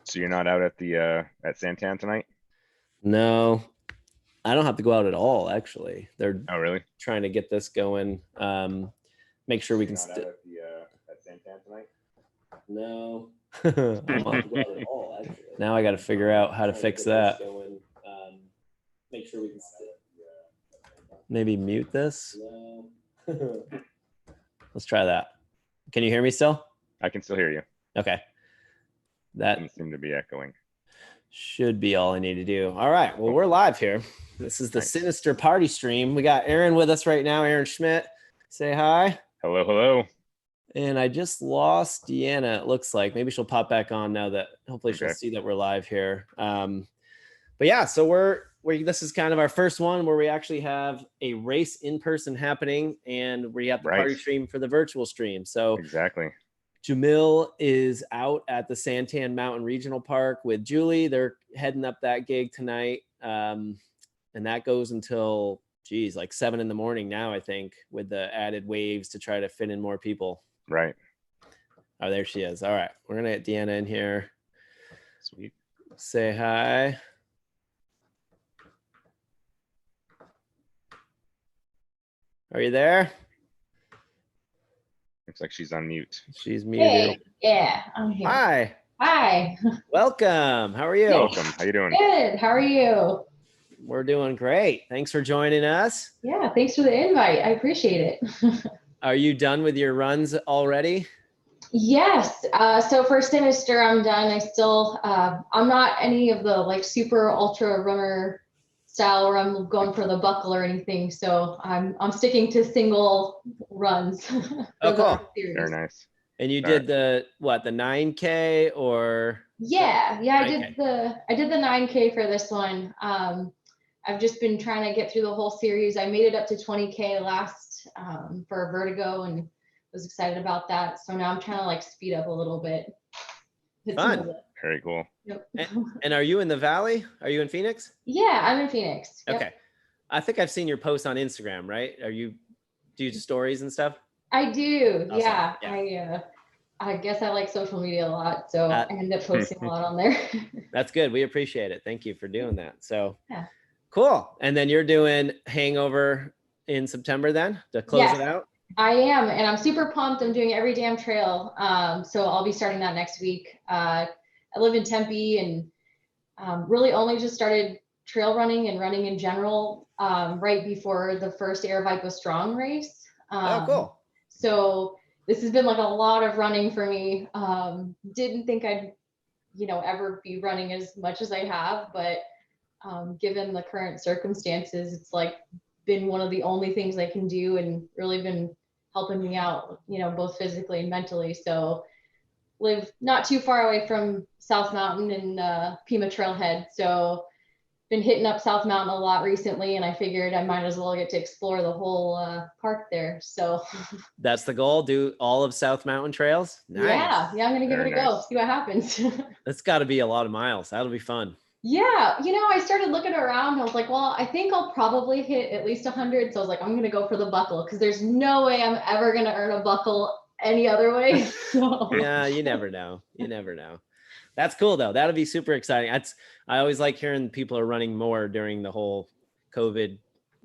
So you're not out at the at Santan tonight? No, I don't have to go out at all, actually. They're Oh, really? trying to get this going. Make sure So we you're can not out at the at Santan tonight? no. I don't have to go out at all, actually. Now I got to figure out how to fix that. Make sure we can maybe mute this. No. Let's try that. Can you hear me still? I can still hear you. Okay. That Doesn't seem to be echoing. should be all I need to do. All right. Well, we're live here. This is the Nice. Sinister party stream. We got Aaron with us right now. Aaron Schmidt. Say hi. Hello, hello. And I just lost Deanna, it looks like. Maybe she'll pop back on now that hopefully she'll Okay. see that we're live here. But yeah, so we're this is kind of our first one where we actually have a race in person happening, and we have the Right. party stream for the virtual stream. So Exactly. Jamil is out at the Santan Mountain Regional Park with Julie. They're heading up that gig tonight. And that goes until, geez, like 7 in the morning now, I think, with the added waves to try to fit in more people. Right. Oh, there she is. All right. We're going to get Deanna in here. Sweet. Say hi. Are you there? Looks like she's on mute. She's muted. Hey, yeah, I'm here. Hi. Hi. Welcome. How are you? Welcome. How you doing? Good. How are you? We're doing great. Thanks for joining us. Yeah, thanks for the invite. I appreciate it. Are you done with your runs already? Yes. So for Sinister, I'm done. I still, I'm not any of the like super ultra runner style where I'm going for the buckle or anything. So I'm sticking to single runs. Oh, cool. Very nice. And you did the 9K or? Yeah, I 9K. did the 9K for this one. I've just been trying to get through the whole series. I made it up to 20K last for Vertigo and was excited about that. So now I'm trying to like speed up a little bit. Fun. Very cool. Yep. And are you in the Valley? Are you in Phoenix? Yeah, I'm in Phoenix. Yep. Okay. I think I've seen your posts on Instagram, right? Do you do stories and stuff? I do. Awesome. Yeah. I guess I like social media a lot, so I end up posting a lot on there. That's good. We appreciate it. Thank you for doing that. So yeah. Cool. And then you're doing Hangover in September then to close it out? I am, and I'm super pumped. I'm doing Every Damn Trail. So I'll be starting that next week. I live in Tempe and really only just started trail running and running in general right before the first Air Vipa Strong race. Oh, cool. So this has been like a lot of running for me. Didn't think I'd, ever be running as much as I have, but given the current circumstances, it's like been one of the only things I can do and really been helping me out, both physically and mentally. So live not too far away from South Mountain and Pima Trailhead. So been hitting up South Mountain a lot recently, and I figured I might as well get to explore the whole park there. So that's the goal. Do all of South Mountain trails. Nice. Yeah. I'm gonna give it a go. See what happens. That's got to be a lot of miles. That'll be fun. Yeah, I started looking around. I was like, well, I think I'll probably hit at least 100. So I was like, I'm going to go for the buckle because there's no way I'm ever going to earn a buckle any other way. So. Yeah, you never know. That's cool though. That'll be super exciting. I always like hearing people are running more during the whole COVID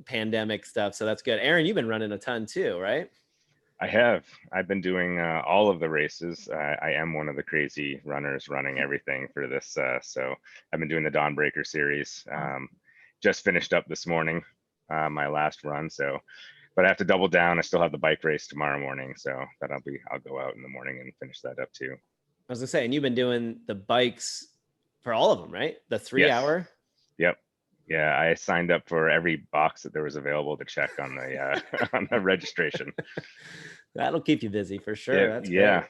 pandemic stuff. So that's good. Aaron, you've been running a ton too, right? I have. I've been doing all of the races. I am one of the crazy runners running everything for this. So I've been doing the Dawnbreaker series. Just finished up this morning, my last run. So, but I have to double down. I still have the bike race tomorrow morning. So I'll go out in the morning and finish that up too. I was gonna say, and you've been doing the bikes for all of them, right? The 3 hour? Yep. Yeah, I signed up for every box that there was available to check on the on the registration. That'll keep you busy for sure. That's great.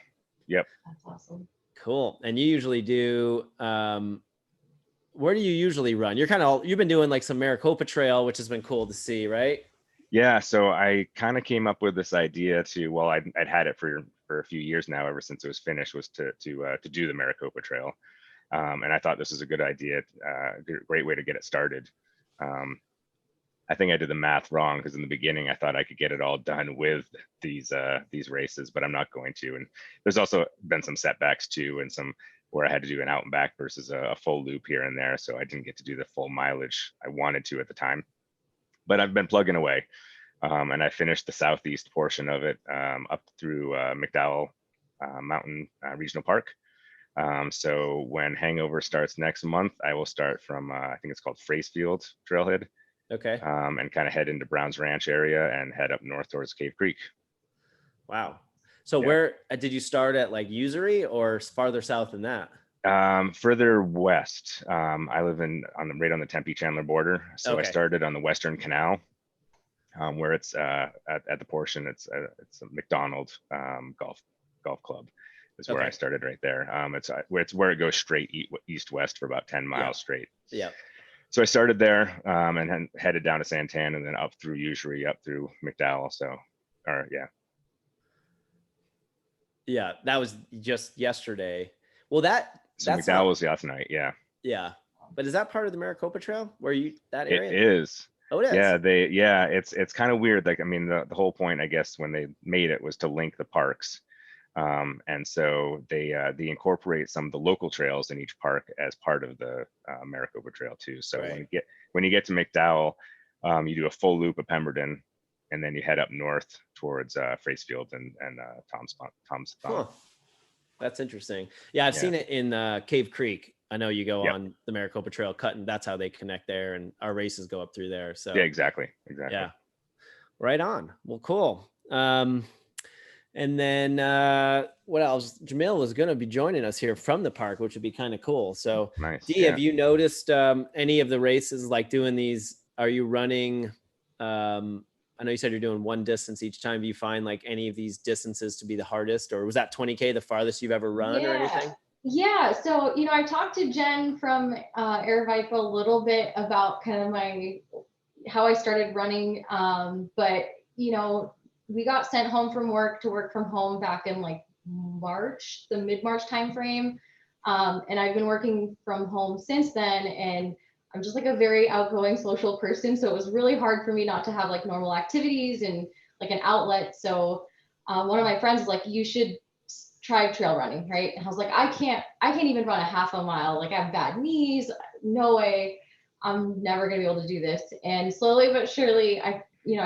Yep. That's awesome. Cool. And you usually do where do you usually run? You've been doing like some Maricopa Trail, which has been cool to see, right? Yeah, so I kind of came up with this idea I'd had it for a few years now, ever since it was finished, was to do the Maricopa Trail. And I thought this was a good idea, great way to get it started. I think I did the math wrong because in the beginning I thought I could get it all done with these races, but I'm not going to. And there's also been some setbacks too, and some where I had to do an out and back versus a full loop here and there. So I didn't get to do the full mileage I wanted to at the time, but I've been plugging away. And I finished the southeast portion of it up through McDowell Mountain Regional Park. So when Hangover starts next month, I will start from, I think it's called Fracefield Trailhead. Okay. And kind of head into Browns Ranch area and head up north towards Cave Creek. Wow. So where did you start at, like Usury or farther south than that? Further west. I live right on the Tempe Chandler border. So I started on the Western Canal, where it's at the portion, it's a McDonald golf club is where I started right there. It's where it goes straight east west for about 10 miles straight. Yeah. So I started there and then headed down to Santan and then up through Usury, up through McDowell. Yeah, that was just yesterday. Well, so McDowell was last night. Yeah. Yeah. But is that part of the Maricopa Trail where that area? It is. Oh, it is. Yeah, it's kind of weird. Like, I mean, the whole point, I guess, when they made it was to link the parks. And so they incorporate some of the local trails in each park as part of the Maricopa Trail too. So when you get to McDowell, you do a full loop of Pemberton, and then you head up north towards Fracefield and Tom's. Huh. That's interesting. Yeah, I've seen it in Cave Creek. I know you go on the Maricopa Trail cutting. That's how they connect there, and our races go up through there. So yeah, exactly. Yeah, right on. Well, cool. And then what else? Jamil was going to be joining us here from the park, which would be kind of cool. So, nice. Dee, have you noticed any of the races, like doing these? Are you running? I know you said you're doing one distance each time. Do you find like any of these distances to be the hardest, or was that 20K the farthest you've ever run or anything? Yeah. So, I talked to Jen from Air Vipa a little bit about kind of how I started running. But, we got sent home from work to work from home back in like March, the mid-March timeframe. And I've been working from home since then. And I'm just like a very outgoing social person. So it was really hard for me not to have like normal activities and like an outlet. So one of my friends was like, you should try trail running, right? And I was like, I can't even run a half a mile. Like I have bad knees, no way. I'm never gonna be able to do this. And slowly but surely, I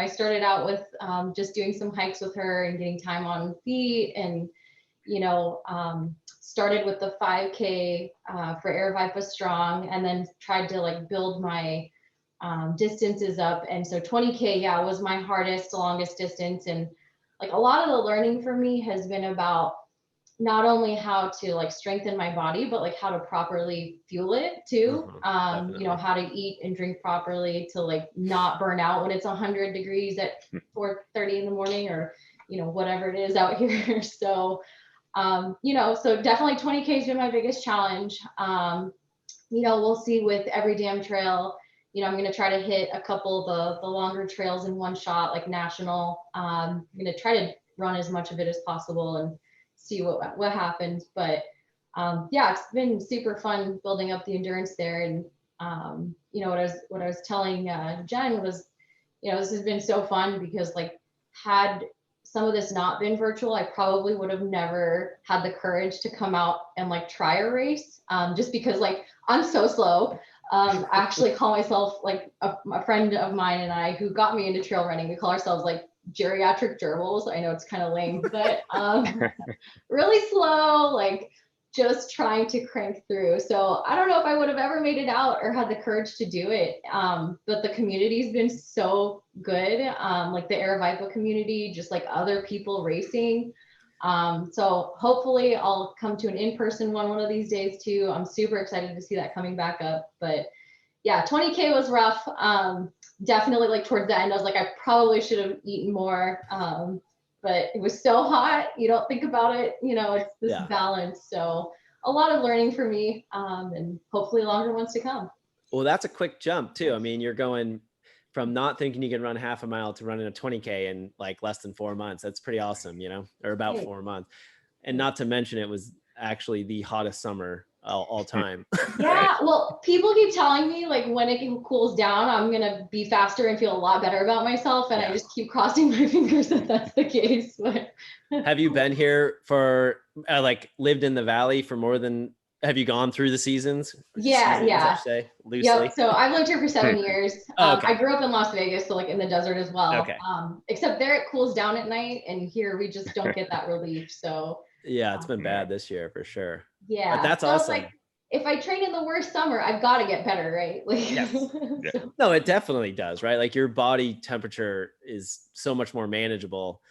started out with just doing some hikes with her and getting time on feet, and started with the 5K for Air Vipa Strong, and then tried to like build my distances up. And so 20K, was my hardest, longest distance. And like a lot of the learning for me has been about not only how to like strengthen my body, but like how to properly fuel it too. How to eat and drink properly to like not burn out when it's 100 degrees at 4:30 in the morning, or, whatever it is out here. So, so definitely 20K has been my biggest challenge. We'll see with every damn trail. I'm going to try to hit a couple of the longer trails in one shot, like national. I'm going to try to run as much of it as possible and see what happens. But it's been super fun building up the endurance there. And what I was telling Jen was, this has been so fun because like had some of this not been virtual, I probably would have never had the courage to come out and like try a race, just because like I'm so slow. I actually call myself like a friend of mine and I, who got me into trail running, we call ourselves like geriatric gerbils. I know it's kind of lame, but really slow, like just trying to crank through. So I don't know if I would have ever made it out or had the courage to do it. But the community's been so good. Like the Air Vipa community, just like other people racing. So hopefully I'll come to an in-person one of these days too. I'm super excited to see that coming back up. But yeah, 20K was rough. Definitely like towards the end, I was like, I probably should have eaten more. But it was so hot. You don't think about it, it's this balance. So a lot of learning for me, and hopefully longer ones to come. Well, that's a quick jump too. I mean, you're going from not thinking you can run half a mile to running a 20K in like less than 4 months. That's pretty awesome, or about 4 months. And not to mention, it was actually the hottest summer all time. Yeah, well, people keep telling me like when it cools down, I'm gonna be faster and feel a lot better about myself, and I just keep crossing my fingers that that's the case. But have you been here for like lived in the valley for more than have you gone through the seasons? Yeah, I should say, loosely. Yep. So I've lived here for 7 years. Okay. I grew up in Las Vegas, so like in the desert as well. Okay. Except there it cools down at night, and here we just don't get that relief. So yeah, it's been bad this year for sure. Yeah, but that's so awesome. Like, if I train in the worst summer, I've got to get better, right? Like, yes. So. No, it definitely does, right? Like your body temperature is so much more manageable.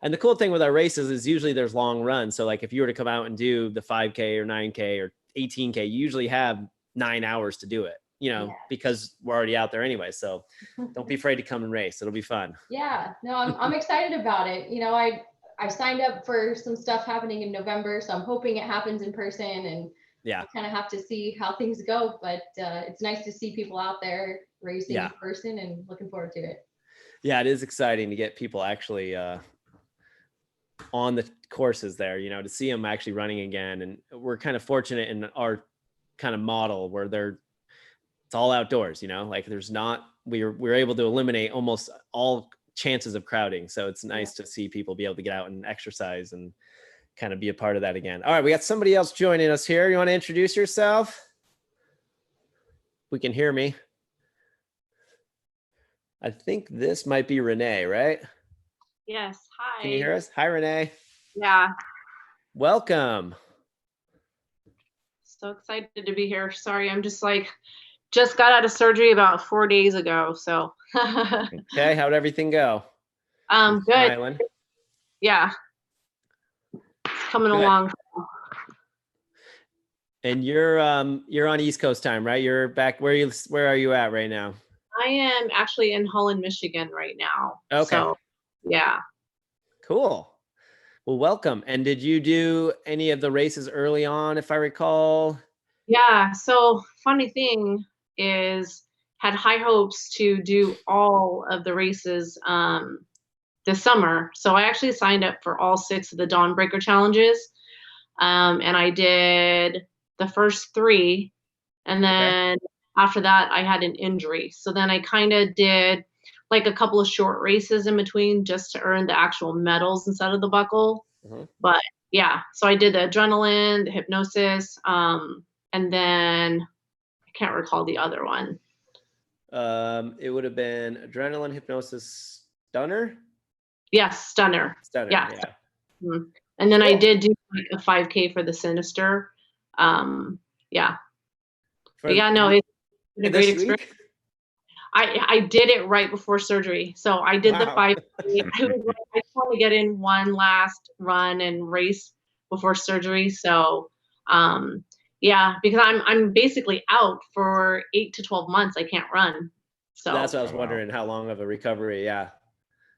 And the cool thing with our races is usually there's long runs. So like if you were to come out and do the 5K or 9K or 18K, you usually have 9 hours to do it, because we're already out there anyway. So don't be afraid to come and race. It'll be fun. Yeah, no, I'm excited about it. I signed up for some stuff happening in November, so I'm hoping it happens in person, and kind of have to see how things go. But it's nice to see people out there racing in person, and looking forward to it. Yeah, it is exciting to get people actually on the courses there, to see them actually running again. And we're kind of fortunate in our kind of model where it's all outdoors, like there's not, we're able to eliminate almost all chances of crowding. So it's nice to see people be able to get out and exercise and kind of be a part of that again. All right, we got somebody else joining us here. You want to introduce yourself? We can hear me. I think this might be Renee, right? Yes. Hi. Can you hear us? Hi, Renee. Yeah. Welcome. So excited to be here. Sorry, I'm just got out of surgery about 4 days ago. So. Okay. How'd everything go? Good. Smiling. Yeah. It's coming along. And you're on East Coast time, right? You're back. Where are you at right now? I am actually in Holland, Michigan right now. Okay. So, yeah. Cool. Well, welcome. And did you do any of the races early on, if I recall? Yeah. So funny thing is, had high hopes to do all of the races this summer. So I actually signed up for all 6 of the Dawnbreaker challenges. And I did the first 3. And then after that, I had an injury. So then I kind of did like a couple of short races in between just to earn the actual medals instead of the buckle. Mm-hmm. But yeah, so I did the adrenaline, the hypnosis, and then I can't recall the other one. It would have been adrenaline, hypnosis, stunner. Yes, stunner. Yeah. Mm-hmm. And then I did do like a 5K for the Sinister. Yeah. But yeah, no, it's been a great experience. I did it right before surgery. So I did the 5K. I just want to get in one last run and race before surgery. So yeah, because I'm basically out for 8 to 12 months. I can't run. So that's what I was wondering, how long of a recovery. Yeah.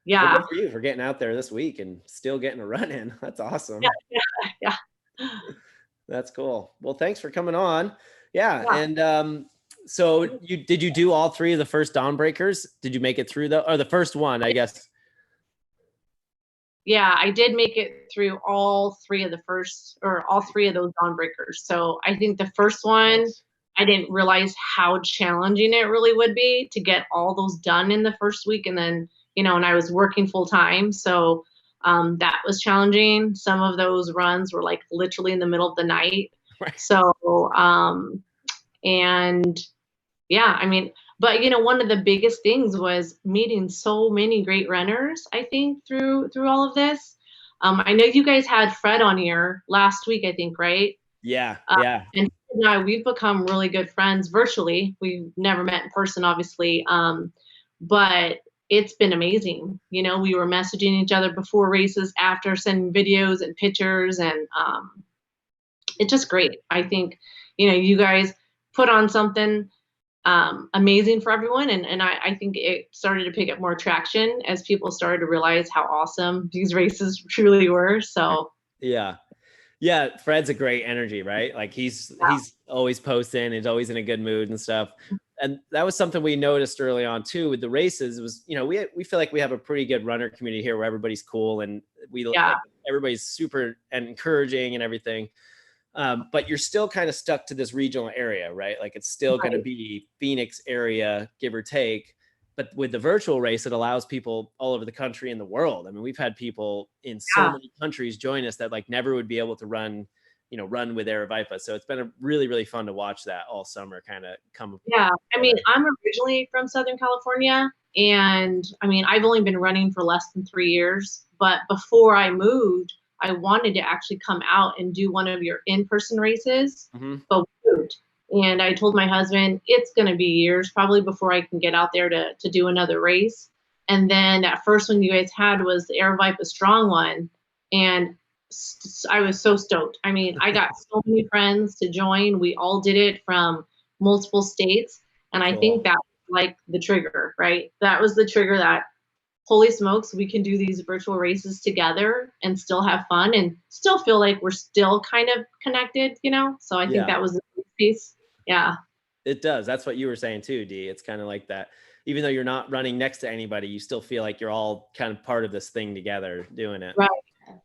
Yeah. Well, good for you for getting out there this week and still getting a run in. That's awesome. Yeah. That's cool. Well, thanks for coming on. Yeah. And so did you do all 3 of the first Dawnbreakers? Did you make it through the first one, I guess? Yeah, I did make it through all 3 of those Dawnbreakers. So I think the first one, I didn't realize how challenging it really would be to get all those done in the first week. And then, and I was working full time. So that was challenging. Some of those runs were like literally in the middle of the night. Right. So, and yeah, I mean, but one of the biggest things was meeting so many great runners, I think, through all of this. I know you guys had Fred on here last week, I think, right? Yeah. And we've become really good friends virtually. We've never met in person, obviously. But it's been amazing. We were messaging each other before races, after, sending videos and pictures, and it's just great. I think, you guys put on something amazing for everyone. And I think it started to pick up more traction as people started to realize how awesome these races truly were. So yeah, Fred's a great energy, right? Like he's always posting, he's always in a good mood and stuff. And that was something we noticed early on too with the races. It was, we feel like we have a pretty good runner community here where everybody's cool and everybody's super and encouraging and everything. But you're still kind of stuck to this regional area, right? Like it's still going to be Phoenix area, give or take. But with the virtual race, it allows people all over the country and the world. I mean, we've had people in so many countries join us that like never would be able to run, run with Aravaipa. So it's been really, really fun to watch that all summer kind of come. Yeah. I mean, I'm originally from Southern California, and I mean, I've only been running for less than 3 years, but before I moved, I wanted to actually come out and do one of your in-person races, but moved. And I told my husband, it's going to be years probably before I can get out there to do another race. And then that first one you guys had was the Aravaipa Strong one. And I was so stoked. I mean, I got so many friends to join. We all did it from multiple states. And I think that was like the trigger, right? That was the trigger that, holy smokes, we can do these virtual races together and still have fun and still feel like we're still kind of connected, So I think that was the piece. Yeah. It does. That's what you were saying too, Dee. It's kind of like that. Even though you're not running next to anybody, you still feel like you're all kind of part of this thing together doing it. Right.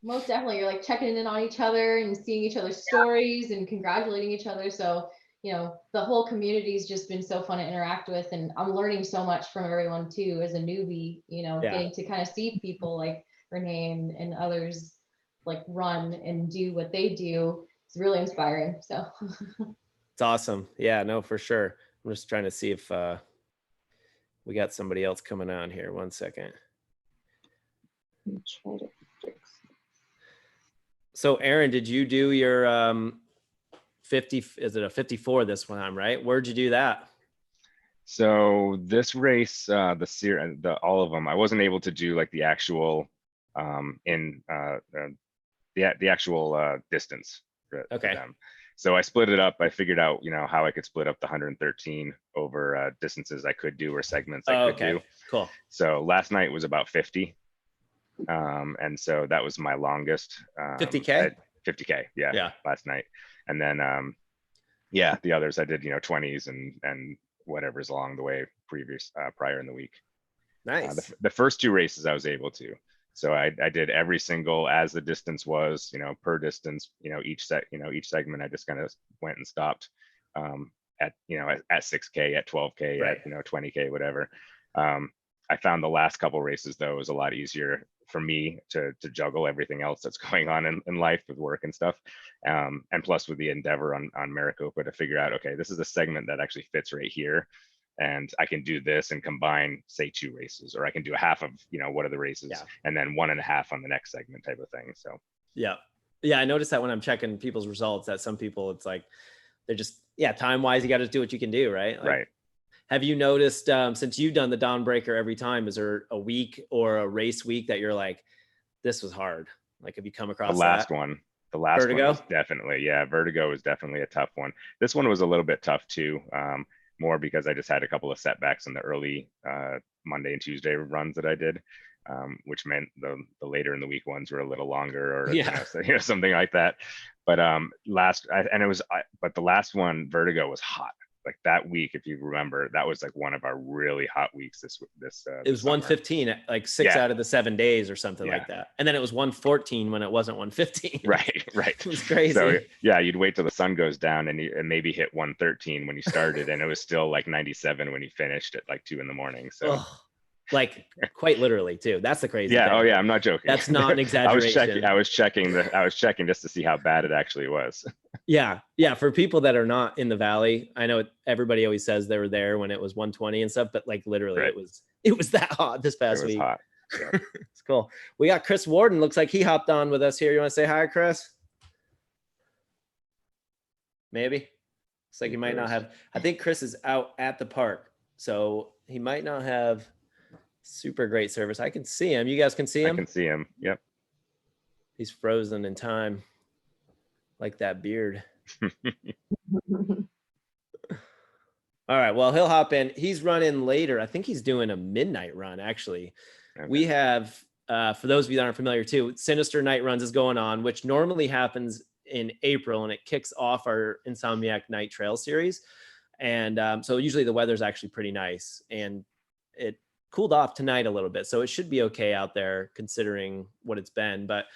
Most definitely. You're like checking in on each other and seeing each other's stories and congratulating each other. So, the whole community's just been so fun to interact with, and I'm learning so much from everyone too, as a newbie, getting to kind of see people like Renee and others like run and do what they do. It's really inspiring. So it's awesome. Yeah, no, for sure. I'm just trying to see if we got somebody else coming on here. 1 second. So Aaron, did you do your 50? Is it a 54 this time, right? Where'd you do that? So this race, all of them, I wasn't able to do like the actual the actual distance for them. So I split it up. I figured out, how I could split up the 113 over distances I could do or segments I could do. Cool. So last night was about 50. And so that was my longest. 50K? 50K, yeah. Last night. And then, the others I did, 20s and whatever's along the way prior in the week. Nice. The first two races I was able to. So I did every single as the distance was, per distance, each segment I just kind of went and stopped at 6K, at 12K, right. at 20K, whatever. I found the last couple races though was a lot easier for me to juggle everything else that's going on in life with work and stuff. And plus with the endeavor on Maricopa to figure out, okay, this is a segment that actually fits right here. And I can do this and combine, say, 2 races, or I can do a half of, what are the races and then 1.5 on the next segment type of thing. So, yeah. I noticed that when I'm checking people's results, that some people, it's like, they're just, time wise, you got to do what you can do. Right. Right. Have you noticed, since you've done the Dawnbreaker every time, is there a week or a race week that you're like, this was hard? Like, have you come across the last one Vertigo? Was definitely, Vertigo was definitely a tough one. This one was a little bit tough too. More because I just had a couple of setbacks in the early Monday and Tuesday runs that I did, which meant the later in the week ones were a little longer or something like that. But the last one, Vertigo, was hot. Like that week, if you remember, that was like one of our really hot weeks. This it was 115 like 6 out of the 7 days or something like that, and then it was 114 when it wasn't 115. Right. It was crazy. So you'd wait till the sun goes down and maybe hit 113 when you started, and it was still like 97 when you finished at like 2 a.m. So. Like quite literally too. That's the crazy thing. Oh yeah, I'm not joking. That's not an exaggeration. I was checking just to see how bad it actually was. Yeah. For people that are not in the Valley, I know everybody always says they were there when it was 120 and stuff, but like literally it was that hot this past week. Hot. Yeah. It's cool. We got Chris Warden. Looks like he hopped on with us here. You want to say hi, Chris? Maybe. Looks like he might not have. I think Chris is out at the park, so he might not have super great service. I can see him. You guys can see him? I can see him. Yep. He's frozen in time. Like that beard. All right. Well, he'll hop in. He's running later. I think he's doing a midnight run, actually. Okay. We have, for those of you that aren't familiar too, Sinister Night Runs is going on, which normally happens in April, and it kicks off our Insomniac Night Trail series. And so usually the weather's actually pretty nice, and it cooled off tonight a little bit. So it should be okay out there considering what it's been. But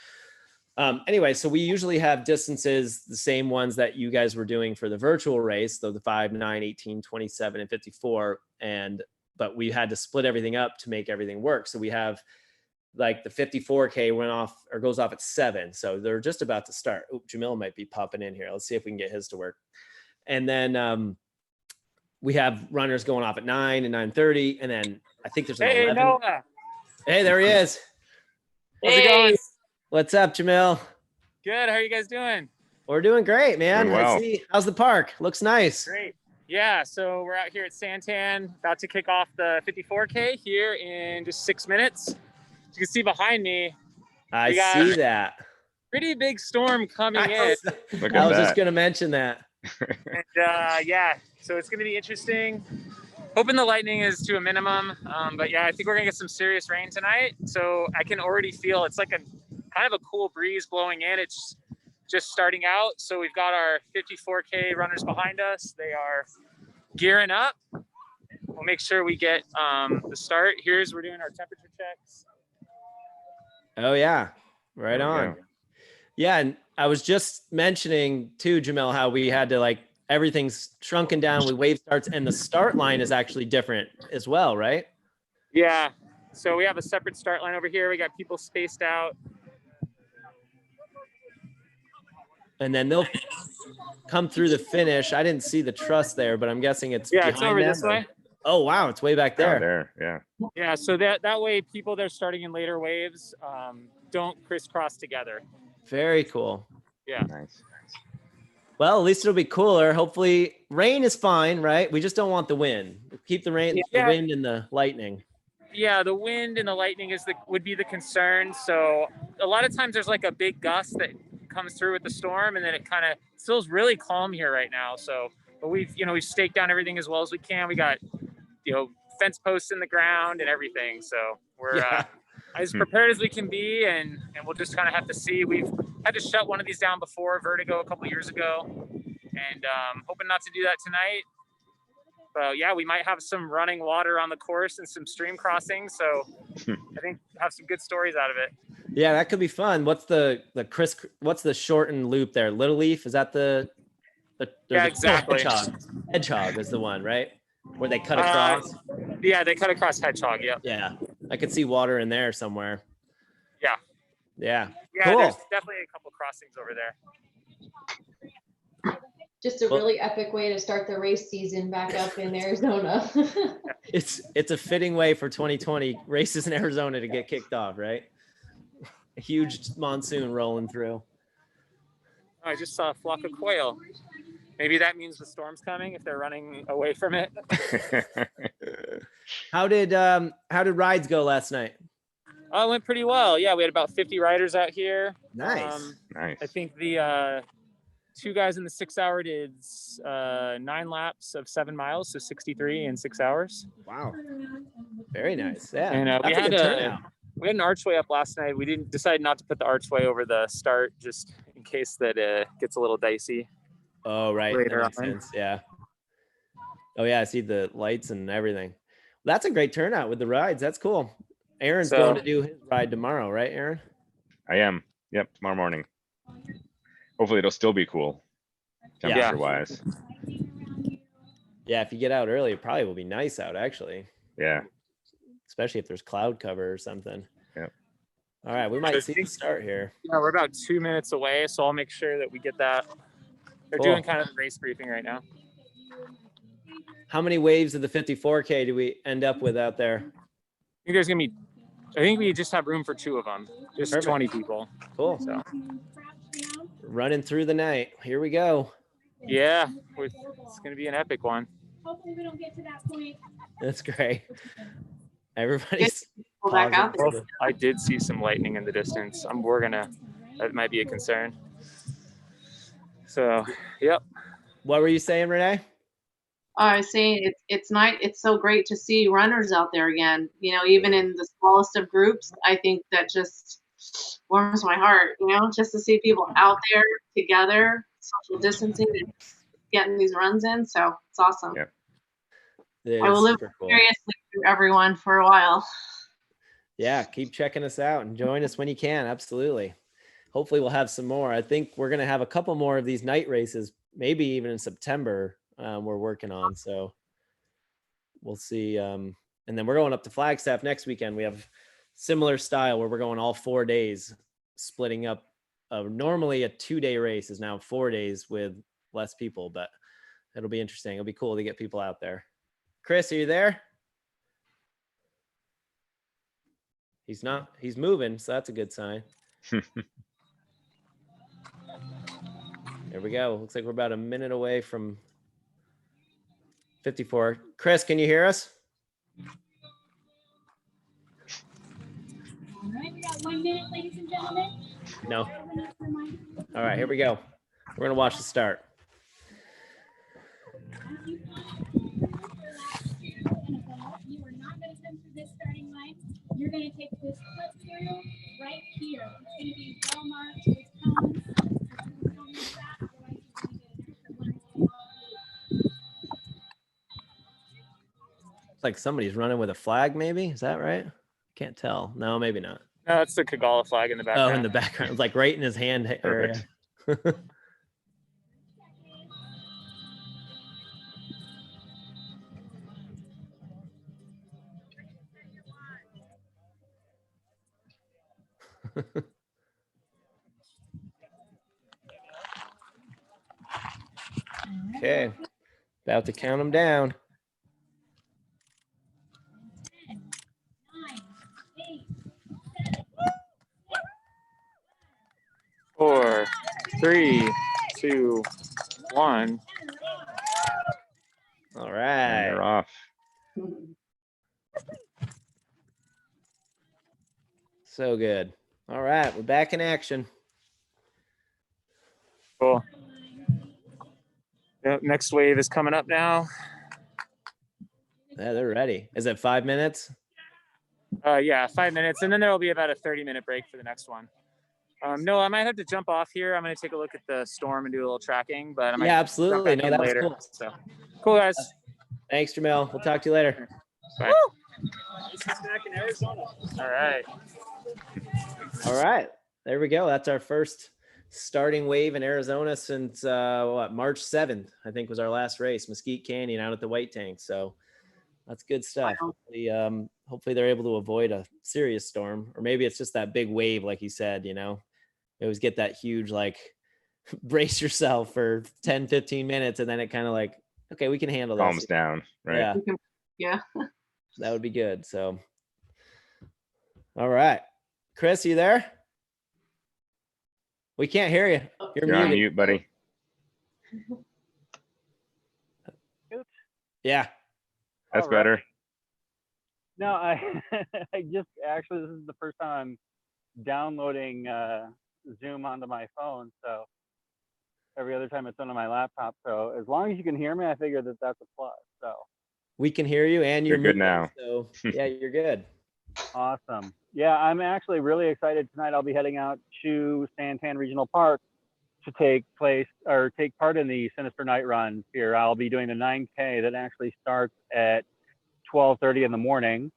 anyway, so we usually have distances, the same ones that you guys were doing for the virtual race, so the 5, 9, 18, 27, and 54. But we had to split everything up to make everything work. So we have like the 54K went off or goes off at 7. So they're just about to start. Oop, Jamil might be popping in here. Let's see if we can get his to work. And then we have runners going off at 9 and 9:30. And then I think there's an 11. Noah. Hey, there he is. How's it going? What's up, Jamil? Good. How are you guys doing? We're doing great, man. Doing well. I see. How's the park? Looks nice. Great. Yeah, so we're out here at Santan, about to kick off the 54K here in just 6 minutes. As you can see behind me, I see that. pretty big storm coming in. I was just going to mention that. And yeah, so it's going to be interesting. Hoping the lightning is to a minimum. But yeah, I think we're going to get some serious rain tonight. So I can already feel it's like a kind of a cool breeze blowing in. It's just starting out. So we've got our 54K runners behind us. They are gearing up. We'll make sure we get the start. We're doing our temperature checks. Oh yeah, right on. Yeah, and I was just mentioning too, Jamil, how we had to like everything's shrunken down with wave starts, and the start line is actually different as well, right? Yeah. So we have a separate start line over here. We got people spaced out. And then they'll come through the finish. I didn't see the truss there, but I'm guessing it's it's over this way. Oh wow, it's way back there. There, yeah. Yeah, so that way people that are starting in later waves don't crisscross together. Very cool. Yeah. Nice. Well, at least it'll be cooler. Hopefully, rain is fine, right? We just don't want the wind. Keep the rain, the wind and the lightning. Yeah, the wind and the lightning would be the concern. So a lot of times there's like a big gust that comes through with the storm, and then it kind of feels really calm here right now. So, but we've staked down everything as well as we can. We got fence posts in the ground and everything. So we're as prepared as we can be, and we'll just kind of have to see. We've had to shut one of these down before, Vertigo, a couple years ago, and hoping not to do that tonight. But yeah, we might have some running water on the course and some stream crossings. So I think have some good stories out of it. Yeah, that could be fun. What's the shortened loop there? Little Leaf? Is that the yeah, exactly. Hedgehog is the one, right? Where they cut across. Yeah, they cut across Hedgehog. Yep. Yeah, I could see water in there somewhere. Yeah. Yeah. Yeah, cool. There's definitely a couple crossings over there. Just a really epic way to start the race season back up in Arizona. It's a fitting way for 2020 races in Arizona to get kicked off, right? A huge monsoon rolling through. Oh, I just saw a flock of quail. Maybe that means the storm's coming if they're running away from it. How did rides go last night? Oh, it went pretty well. Yeah, we had about 50 riders out here. Nice. Nice. I think the two guys in the 6 hour did 9 laps of 7 miles, so 63 in 6 hours. Wow. Very nice. Yeah. And we had an archway up last night. We didn't decide not to put the archway over the start just in case that gets a little dicey. Oh, right. Later that makes sense. Yeah. Oh, yeah. I see the lights and everything. That's a great turnout with the rides. That's cool. Aaron's going to do his ride tomorrow, right, Aaron? I am. Yep, tomorrow morning. Hopefully it'll still be cool, temperature-wise. Yeah, if you get out early, it probably will be nice out, actually. Yeah. Especially if there's cloud cover or something. Yep. All right, we might see the start here. Yeah, we're about 2 minutes away, so I'll make sure that we get that. They're doing kind of a race briefing right now. How many waves of the 54K do we end up with out there? I think we just have room for 2 of them, just Perfect. 20 people. Cool. So running through the night. Here we go. Yeah, it's going to be an epic one. Hopefully we don't get to that point. That's great. Everybody's back out there. I did see some lightning in the distance. That might be a concern. So, yep. What were you saying, Renee? I was saying it's so great to see runners out there again. Even in the smallest of groups, I think that just warms my heart. Just to see people out there together, social distancing, and getting these runs in. So it's awesome. Yeah. I will live seriously through everyone for a while. Yeah, keep checking us out and join us when you can. Absolutely. Hopefully we'll have some more. I think we're going to have a couple more of these night races, maybe even in September. We're working on, so we'll see. And then we're going up to Flagstaff next weekend. We have similar style where we're going all 4 days, splitting up. Normally a 2-day race is now 4 days with less people, but it'll be interesting. It'll be cool to get people out there. Chris, are you there? He's not. He's moving, so that's a good sign. There we go. Looks like we're about a minute away from 54. Chris, can you hear us? All right, we got 1 minute, ladies and gentlemen. No. All right, here we go. We're gonna watch the start. You are not going to come through this starting line. You're going to take this foot through right here. It's going to be well marked with cones. It's like somebody's running with a flag, maybe. Is that right? Can't tell. No, maybe not. No, it's the Kagala flag in the background. Oh, in the background. It's like right in his hand area. Okay. About to count them down. 10, 9, 8, 4, 3, 2, 1. All And right. they're off. So good. All right. We're back in action. Cool. Yep, next wave is coming up now. Yeah, they're ready. Is it 5 minutes? Yeah, 5 minutes, and then there will be about a 30-minute break for the next one. No, I might have to jump off here. I'm going to take a look at the storm and do a little tracking, but I might Yeah, absolutely. jump back No, in that was later. cool. So, cool, guys. Thanks, Jamel. We'll talk to you later. Bye. All right. All right. There we go. That's our first starting wave in Arizona since March 7th, I think was our last race, Mesquite Canyon out at the White Tank. So that's good stuff. Hopefully they're able to avoid a serious storm, or maybe it's just that big wave, like you said, you know. You always get that huge, like, brace yourself for 10, 15 minutes, and then it kind of like, okay, we can handle this. Calms down, right? Yeah. Yeah. That would be good. So, all right. Chris, you there? We can't hear you. You're on mute, buddy. Yeah. That's better. No, I I just actually, this is the first time I'm downloading Zoom onto my phone. So every other time it's on my laptop. So as long as you can hear me, I figure that that's a plus. So We can hear you, and you're good moving, now. So yeah, you're good. awesome. Yeah, I'm actually really excited. Tonight I'll be heading out to Santan Regional Park to take part in the Sinister Night Run here. I'll be doing the 9K that actually starts at 12:30 in the morning.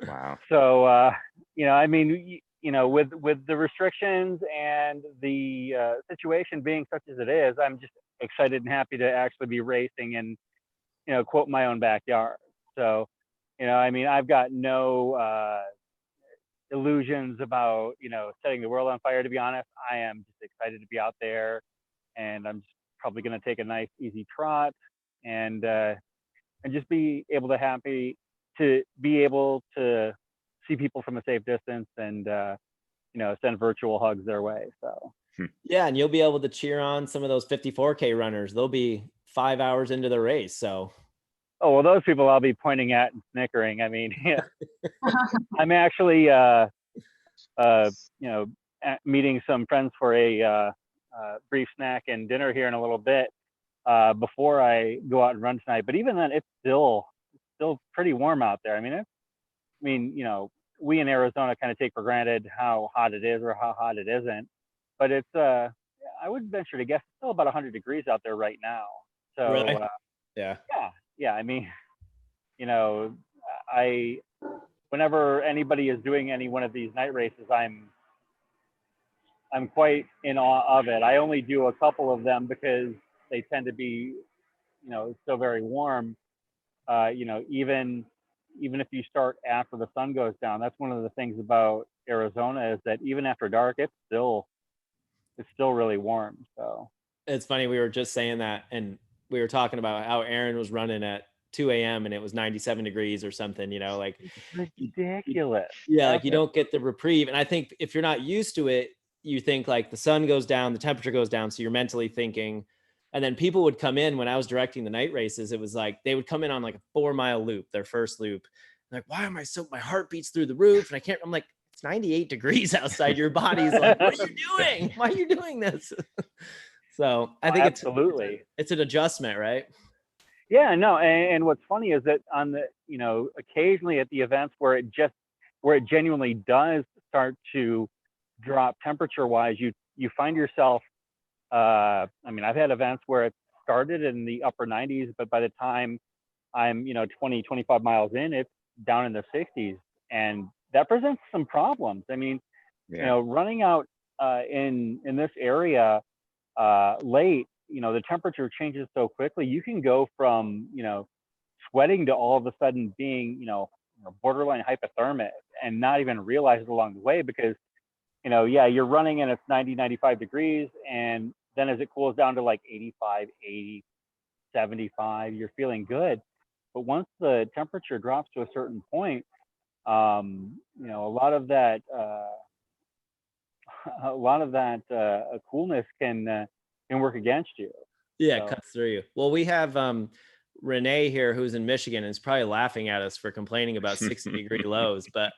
Wow. So, you know, I mean, you know, with the restrictions and the situation being such as it is, I'm just excited and happy to actually be racing in, you know, quote, my own backyard. So, you know, I mean, I've got no illusions about, you know, setting the world on fire, to be honest. I am just excited to be out there, and I'm just probably going to take a nice, easy trot and just be able to see people from a safe distance and, you know, send virtual hugs their way. So, Yeah, and you'll be able to cheer on some of those 54K runners. They'll be 5 hours into the race. So, oh, well, those people I'll be pointing at and snickering. I mean, yeah. I'm actually, you know, meeting some friends for a brief snack and dinner here in a little bit before I go out and run tonight. But even then, it's still pretty warm out there. I mean, you know, we in Arizona kind of take for granted how hot it is or how hot it isn't, but it's I would venture to guess it's still about 100 degrees out there right now. So really? Yeah. yeah. I mean, you know, whenever anybody is doing any one of these night races, I'm quite in awe of it. I only do a couple of them because they tend to be, you know, so very warm. You know, even even if you start after the sun goes down, that's one of the things about Arizona is that even after dark, it's still really warm. So it's funny. We were just saying that, and we were talking about how Aaron was running at 2 a.m. and it was 97 degrees or something, you know, like ridiculous. Yeah. Like you don't get the reprieve. And I think if you're not used to it, you think like the sun goes down, the temperature goes down. So you're mentally thinking, and then people would come in when I was directing the night races. It was like, they would come in on like a 4-mile loop, their first loop. Like, why am I my heart beats through the roof? And I'm like, it's 98 degrees outside. Your body's like, what are you doing? Why are you doing this? So I think absolutely, it's an adjustment, right? Yeah, no. And what's funny is that on the, occasionally at the events where it genuinely does start to drop temperature wise, you find yourself, I mean, I've had events where it started in the upper 90s, but by the time I'm, 20, 25 miles in, it's down in the 60s. And that presents some problems. I mean, running out in this area late, the temperature changes so quickly. You can go from, sweating to all of a sudden being, borderline hypothermic and not even realize it along the way because, you're running and it's 90, 95 degrees. And then as it cools down to like 85, 80, 75, you're feeling good. But once the temperature drops to a certain point, a lot of that coolness can work against you. Yeah, so. It cuts through you. Well, we have Renee here who's in Michigan and is probably laughing at us for complaining about 60-degree lows, but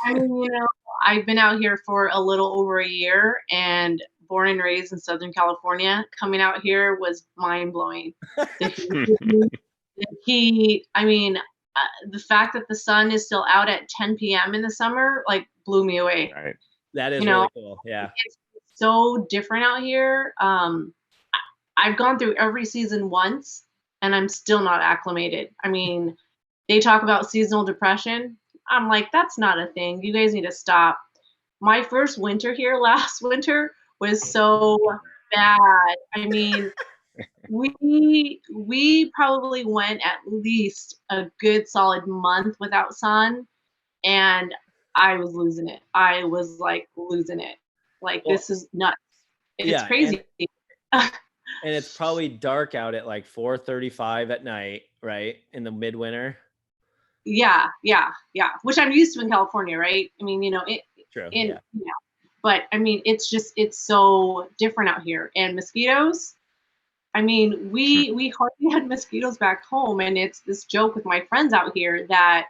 I mean, I've been out here for a little over a year and born and raised in Southern California. Coming out here was mind-blowing. The fact that the sun is still out at 10 p.m. in the summer, like, blew me away. Right. That is really cool. Yeah. It's so different out here. I've gone through every season once and I'm still not acclimated. I mean, they talk about seasonal depression. I'm like, that's not a thing. You guys need to stop. My first winter here last winter was so bad. I mean, we probably went at least a good solid month without sun, and I was losing it. I was like losing it. Like, this is nuts. It's crazy. And it's probably dark out at like 4:35 at night, right? In the midwinter. Yeah. Which I'm used to in California, right? I mean, True. But I mean, it's so different out here. And mosquitoes, I mean, we hardly had mosquitoes back home. And it's this joke with my friends out here that,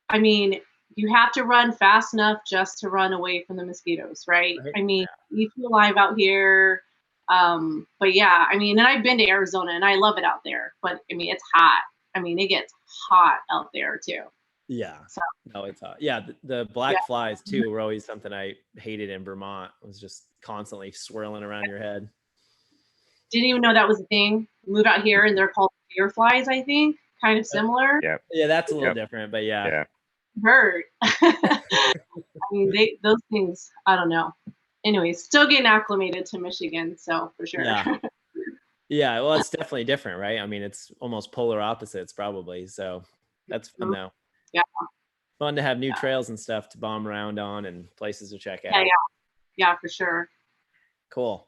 I mean, you have to run fast enough just to run away from the mosquitoes, right? I mean, you feel alive out here. But yeah, I mean, and I've been to Arizona and I love it out there, but I mean, it's hot. I mean, it gets hot out there too. Yeah. So. No, it's hot. Yeah. The black flies too were always something I hated in Vermont. It was just constantly swirling around your head. Didn't even know that was a thing. Move out here and they're called deer flies, I think. Kind of similar. Yeah. Yeah, that's a little different, but yeah. Hurt. I mean, those things, I don't know. Anyways, still getting acclimated to Michigan, so for sure. Yeah, well, it's definitely different, right? I mean, it's almost polar opposites probably. So that's fun though. Yeah. Fun to have new trails and stuff to bomb around on and places to check out. Yeah, for sure. Cool.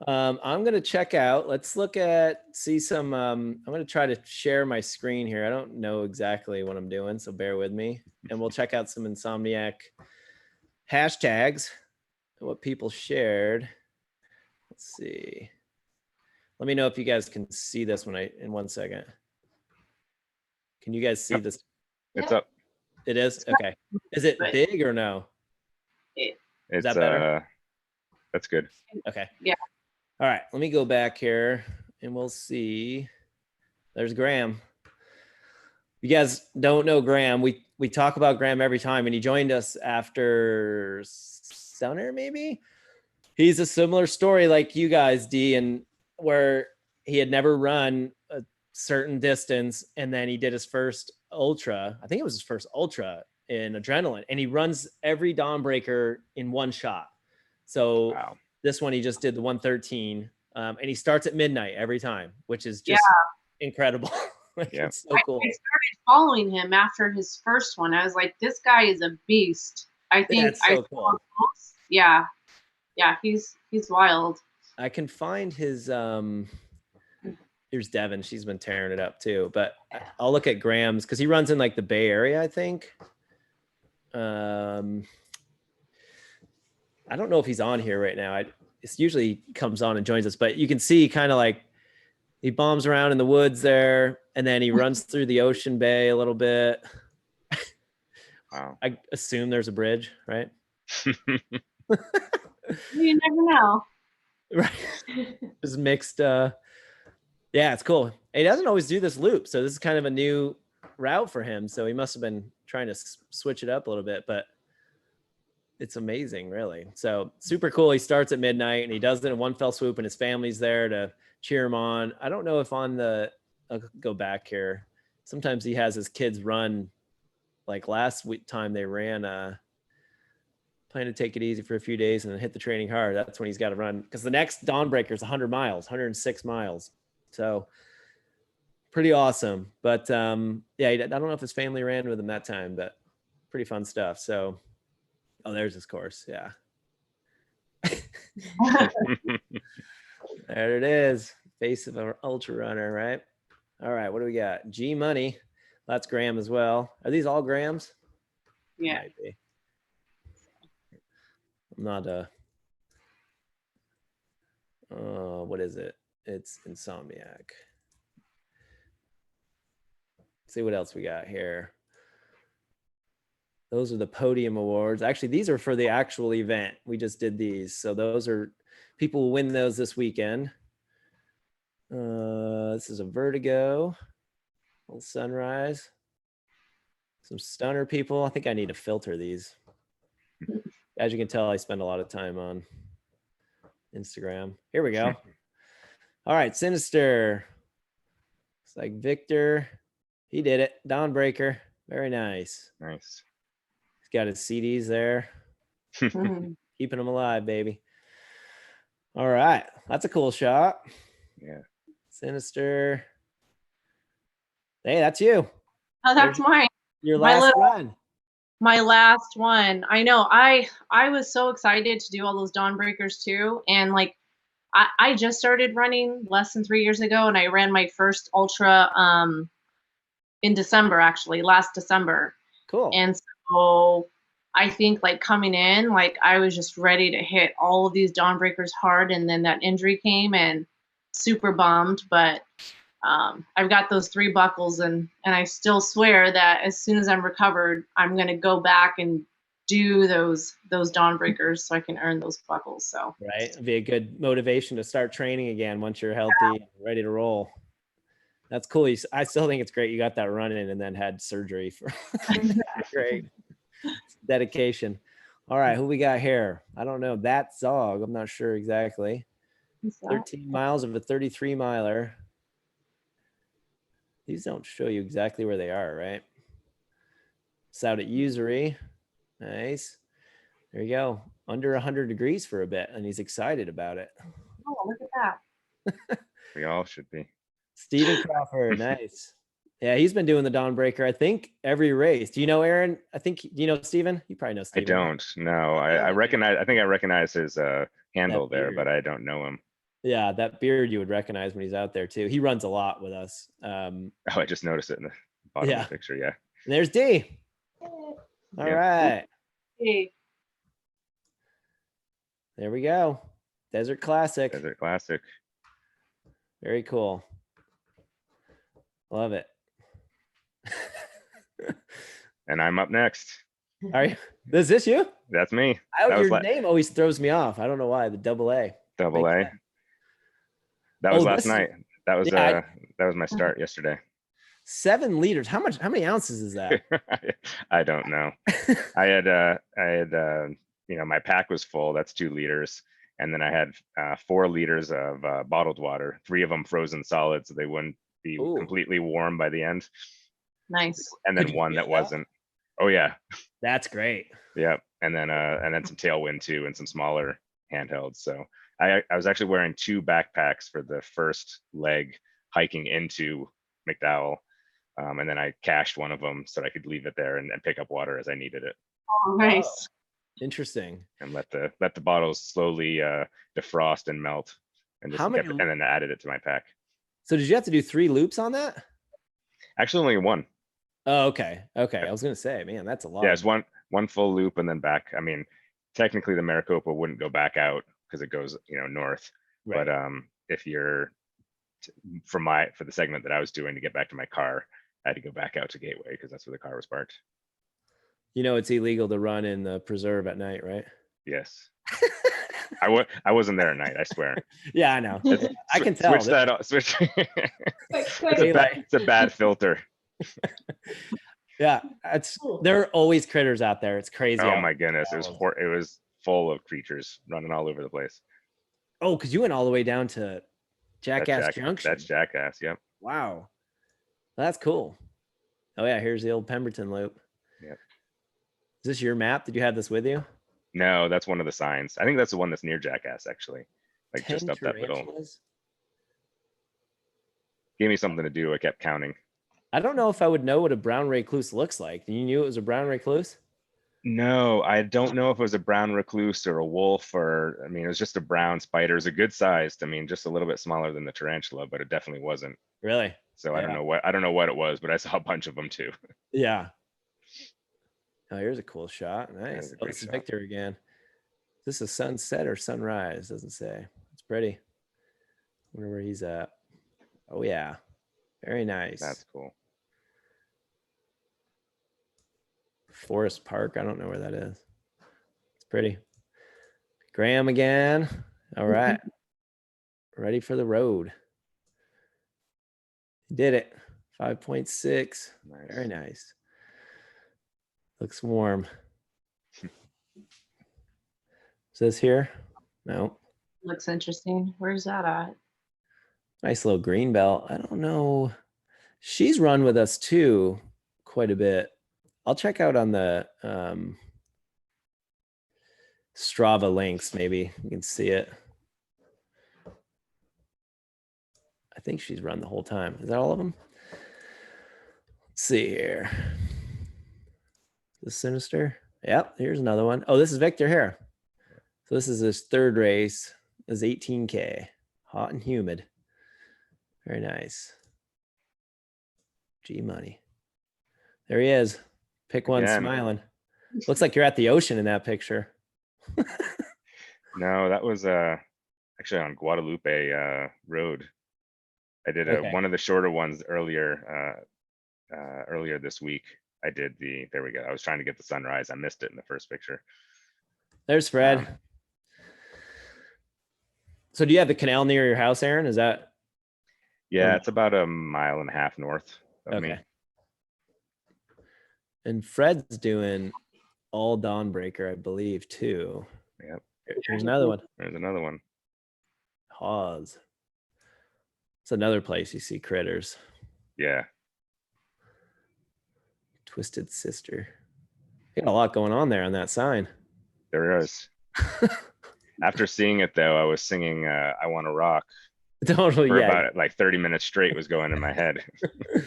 I'm going to check out. Let's see some, I'm going to try to share my screen here. I don't know exactly what I'm doing, so bear with me. And we'll check out some Insomniac hashtags, what people shared. Let's see. Let me know if you guys can see this in 1 second. Can you guys see this? It's up. It is? Okay. Is it big or no? Is that better? That's good. Okay. Yeah. All right. Let me go back here and we'll see. There's Graham. You guys don't know Graham. We talk about Graham every time, and he joined us after Stunner, maybe? He's a similar story like you guys, D, and where he had never run a certain distance, and then he did his first ultra. I think it was his first ultra in adrenaline, and he runs every Dawnbreaker in one shot. So this one he just did the 113, and he starts at midnight every time, which is just incredible. Like, Yeah. it's so cool. I started following him after his first one. I was like, this guy is a beast. I think That's so cool. Yeah. Yeah, he's wild. I can find his here's Devin. She's been tearing it up too. But I'll look at Graham's because he runs in like the Bay Area, I think. I don't know if he's on here right now. It's usually comes on and joins us, but you can see kind of like he bombs around in the woods there, and then he runs through the Ocean Bay a little bit. Wow. I assume there's a bridge, right? You never know. Right. Just mixed. Yeah, it's cool. He doesn't always do this loop, so this is kind of a new route for him. So he must have been trying to switch it up a little bit, but it's amazing, really. So super cool. He starts at midnight and he does it in one fell swoop, and his family's there to cheer him on. I don't know if on the, I'll go back here. Sometimes he has his kids run, like last week time they ran, plan to take it easy for a few days and then hit the training hard. That's when he's got to run, because the next Dawnbreaker is 100 miles, 106 miles. So pretty awesome. But yeah, I don't know if his family ran with him that time, but pretty fun stuff. So, oh, there's his course. Yeah. There it is. Face of an ultra runner, right? All right, what do we got? G Money. That's Graham as well. Are these all Grahams? Yeah. Might be. I'm not what is it? It's Insomniac. Let's see what else we got here. Those are the podium awards. Actually, these are for the actual event. We just did these. So those are, people will win those this weekend. This is a Vertigo, little Sunrise, some Stunner people. I think I need to filter these. As you can tell, I spend a lot of time on Instagram. Here we go. All right, Sinister. It's like Victor. He did it. Dawnbreaker. Very nice. Nice. He's got his CDs there. Keeping them alive, baby. All right. That's a cool shot. Yeah. Sinister. Hey, that's you. Oh, that's mine. Your last run. My last one. I know. I was so excited to do all those Dawnbreakers too. And like I just started running less than 3 years ago, and I ran my first ultra in December, actually, last December. Cool. And so I think like coming in, like I was just ready to hit all of these Dawnbreakers hard, and then that injury came and super bummed, but I've got those 3 buckles, and I still swear that as soon as I'm recovered, I'm going to go back and do those Dawnbreakers so I can earn those buckles. So right, it'd be a good motivation to start training again once you're healthy and ready to roll. That's cool. I still think it's great you got that run in and then had surgery for great dedication. All right, who we got here? I don't know. That Zog, I'm not sure exactly. 13 miles of a 33 miler. These don't show you exactly where they are, right? It's out at Usury. Nice. There you go. Under 100 degrees for a bit, and he's excited about it. oh, look at that. We all should be. Stephen Crawford, nice. Yeah, he's been doing the Dawnbreaker, I think, every race. Do you know Aaron? Do you know Stephen? You probably know Stephen. I don't. No, I recognize. I think I recognize his handle there, but I don't know him. Yeah, that beard you would recognize when he's out there too. He runs a lot with us. Oh, I just noticed it in the bottom of the picture. Yeah. And there's D. All right. Hey. There we go. Desert Classic. Desert Classic. Very cool. Love it. And I'm up next. Are you? Is this you? That's me. Your name always throws me off. I don't know why. The double A. Double A. That was last night. That was that was my start yesterday. 7 liters. How many ounces is that? I don't know. I had my pack was full. That's 2 liters. And then I had 4 liters of bottled water, 3 of them frozen solid, so they wouldn't be completely warm by the end. Nice. And then 1 that wasn't. Oh yeah. That's great. Yep. And then some Tailwind too, and some smaller handhelds. So I was actually wearing 2 backpacks for the first leg hiking into McDowell. And then I cached one of them so I could leave it there and pick up water as I needed it. Oh, nice. Interesting. And let the bottles slowly defrost and melt, and just How many? and then added it to my pack. So did you have to do 3 loops on that? Actually, only one. Oh, okay. Okay. I was gonna say, man, that's a lot. Yeah, it's one full loop and then back. I mean, technically the Maricopa wouldn't go back out because it goes, north. Right. But if you're for the segment that I was doing to get back to my car, I had to go back out to Gateway because that's where the car was parked. It's illegal to run in the preserve at night, right? Yes. I wasn't there at night, I swear. Yeah, I know. I can tell. Switch that off. Switch. It's a bad filter. Yeah, there are always critters out there. It's crazy. Oh my goodness, it was full of creatures running all over the place. Oh, because you went all the way down to Jackass Junction. That's Jackass. Yep. Wow, that's cool. Oh yeah, here's the old Pemberton loop. Yep. Is this your map? Did you have this with you? No, that's one of the signs. I think that's the one that's near Jackass, actually. Like just up that middle. Gave me something to do. I kept counting. I don't know if I would know what a brown recluse looks like. You knew it was a brown recluse? No, I don't know if it was a brown recluse or a wolf, or it was just a brown spider. It was a good sized. Just a little bit smaller than the tarantula, but it definitely wasn't. Really? So yeah. I don't know what it was, but I saw a bunch of them too. Yeah. Oh, here's a cool shot. Nice. Oh, this is Victor again. Is this a sunset or sunrise? Doesn't say. It's pretty. Wonder where he's at. Oh yeah. Very nice. That's cool. Forest Park. I don't know where that is. It's pretty. Graham again. All right. Ready for the road. Did it. 5.6. Nice. Very nice. Looks warm. Is this here? No. Looks interesting. Where's that at? Nice little green belt. I don't know. She's run with us too quite a bit. I'll check out on the Strava links. Maybe you can see it. I think she's run the whole time. Is that all of them? Let's see here. The Sinister. Yep, here's another one. Oh, this is Victor here. So this is his third race. Is 18K. Hot and humid. Very nice. G Money. There he is. Pick one, smiling. Looks like you're at the ocean in that picture. No, that was actually on Guadalupe Road. I did one of the shorter ones earlier this week. I did there we go. I was trying to get the sunrise. I missed it in the first picture. There's Fred. So do you have the canal near your house, Aaron? Is that? Yeah, it's about 1.5 miles north of me. And Fred's doing all Dawnbreaker, I believe, too. Yep. Here's another one. There's another one. Hawes. It's another place you see critters. Yeah. Twisted Sister. You got a lot going on there on that sign. There is. After seeing it, though, I was singing I Want to Rock. Totally, for about like 30 minutes straight was going in my head. You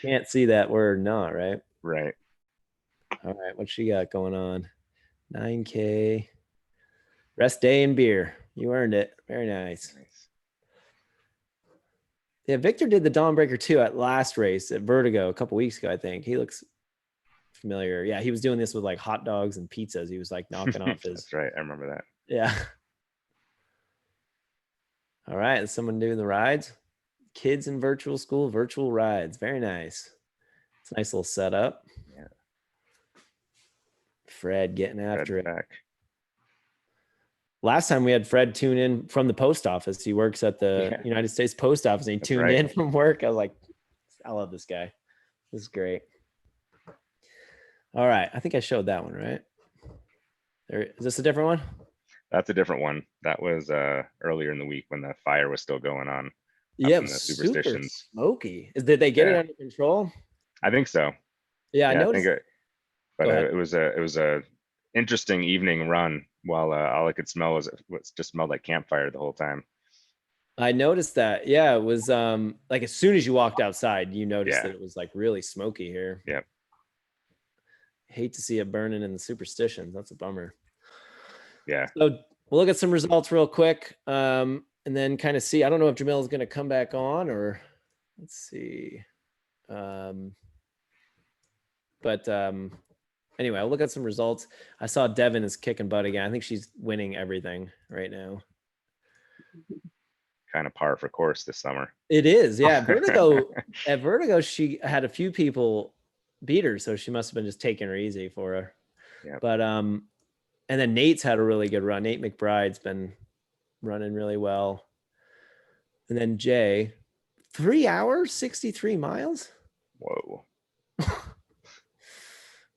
can't see that word not, right? Right. All right, what she got going on? 9K. Rest day and beer. You earned it. Very nice. Yeah, Victor did the Dawnbreaker 2 at last race at Vertigo a couple weeks ago, I think. He looks familiar. Yeah, he was doing this with like hot dogs and pizzas. He was like knocking off his. That's right. I remember that. Yeah. All right. Is someone doing the rides? Kids in virtual school, virtual rides. Very nice. It's a nice little setup. Yeah. Fred getting after it. Back. Last time we had Fred tune in from the post office. He works at the United States Post Office, and he tuned in from work. I was like, I love this guy. This is great. All right. I think I showed that one, right? Is this a different one? That's a different one. That was earlier in the week when the fire was still going on. Yeah, the Superstitions. Super smoky. Did they get it under control? I think so. Yeah, I noticed. It was a interesting evening run while all I could smell was just smelled like campfire the whole time. I noticed that. Yeah, it was like as soon as you walked outside, you noticed Yeah. that it was like really smoky here. Yep. Hate to see it burning in the superstitions. That's a bummer. Yeah. So we'll look at some results real quick, and then kind of see. I don't know if Jamil is going to come back on, or let's see. But anyway, I'll look at some results. I saw Devin is kicking butt again. I think she's winning everything right now. Kind of par for course this summer. It is, yeah. At Vertigo, she had a few people beat her, so she must have been just taking her easy for her. Yeah. But and then Nate's had a really good run. Nate McBride's been running really well. And then Jay, 3 hours, 63 miles. Whoa.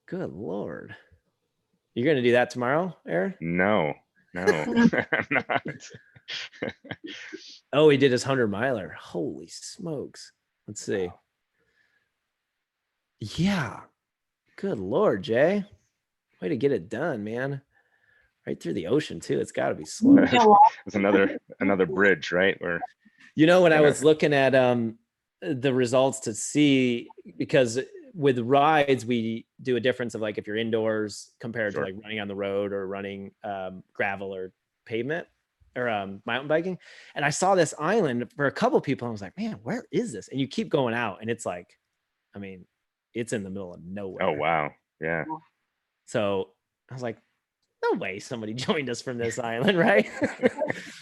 Good Lord. You're going to do that tomorrow, Aaron? No, I'm not. Oh, he did his 100-miler. Holy smokes. Let's see. Yeah. Good Lord, Jay. Way to get it done, man. Right through the ocean, too. It's got to be slow. It's another bridge, right? Where, when I was looking at the results to see, because with rides, we do a difference of like if you're indoors compared to like running on the road or running gravel or pavement or mountain biking. And I saw this island for a couple people. And I was like, man, where is this? And you keep going out and it's like, I mean, it's in the middle of nowhere. Oh, wow. Yeah. So I was like, no way somebody joined us from this island, right? And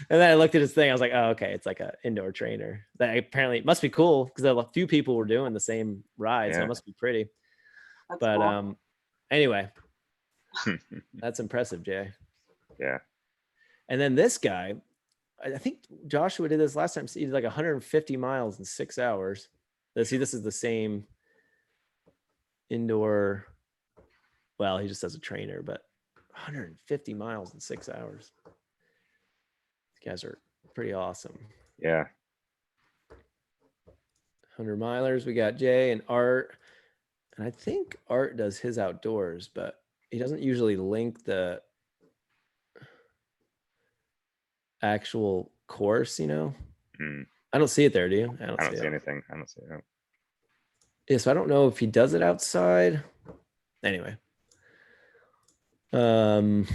then I looked at his thing. I was like, oh, okay. It's like an indoor trainer. That apparently it must be cool because a few people were doing the same ride. So it must be pretty. That's but cool. Anyway, that's impressive, Jay. Yeah. And then this guy, I think Joshua did this last time. So he did like 150 miles in 6 hours. See, this is the same indoor. Well, he just has a trainer, but 150 miles in 6 hours. These guys are pretty awesome. Yeah. 100 milers. We got Jay and Art. And I think Art does his outdoors, but he doesn't usually link the actual course, I don't see it there, do you? I don't see anything. I don't see it. Yeah, so I don't know if he does it outside. Anyway. And